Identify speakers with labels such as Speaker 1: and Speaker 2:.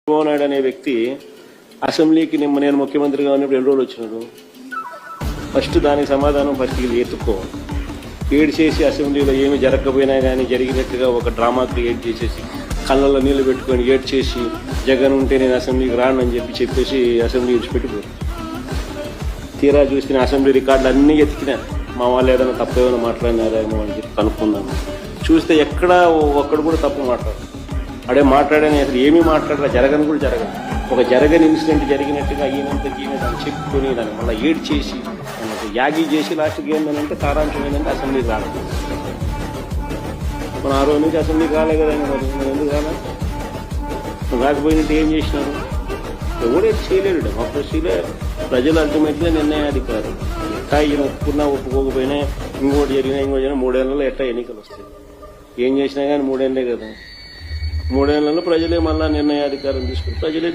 Speaker 1: చంద్రబాబు నాయుడు అనే వ్యక్తి అసెంబ్లీకి నేను ముఖ్యమంత్రిగా ఉన్నప్పుడు 2 రోజులు వచ్చినాడు. ఫస్ట్ దానికి సమాధానం ఫస్ట్ వీళ్ళు ఎత్తుకో ఏడ్ చేసి అసెంబ్లీలో ఏమి జరగకపోయినా కానీ జరిగినట్టుగా ఒక డ్రామా క్రియేట్ చేసేసి కళ్ళల్లో నీళ్లు పెట్టుకొని ఏడ్ చేసి జగన్ ఉంటే నేను అసెంబ్లీకి రానని చెప్పేసి అసెంబ్లీ విడిచిపెట్టిపోరు. తీరా చూసిన అసెంబ్లీ రికార్డులు అన్నీ ఎతికినా మా వాళ్ళు ఏదైనా తప్పు ఏమైనా మాట్లాడినారేమో అని చెప్పి కనుక్కుందాము. చూస్తే ఎక్కడా ఒక్కడు కూడా తప్పు మాట్లాడు అడే మాట్లాడని అసలు ఏమీ మాట్లాడరా, జరగని కూడా జరగదు. ఒక జరగని ఇన్సిడెంట్ జరిగినట్టుగా ఈయనంతకి ఈయన దాన్ని చెప్పుకొని దాన్ని మళ్ళీ ఏడ్ చేసి యాగి చేసి లాస్ట్కి ఏంటంటే సారాంశం ఏంటంటే అసెంబ్లీకి రాలేదు. మన ఆ రోజు నుంచి అసెంబ్లీకి రాలే కదా, మరి ఎందుకు రాలే? రాకపోయినట్టు ఏం చేసినారు? ఎవడేది చేయలేడు. డెమోక్రసీలో ప్రజలు అల్టిమేట్గా నిర్ణయాధికారం. ఎట్టా ఈయన ఒప్పుకోకపోయినా ఇంకోటి జరిగినా 3 ఏళ్లలో ఎట్టా ఎన్నికలు వస్తాయి. ఏం చేసినా కానీ 3 ఏళ్ళే కదా. 3 ఏళ్లలో ప్రజలే మళ్ళా నిర్ణయాధికారం తీసుకుని ప్రజలే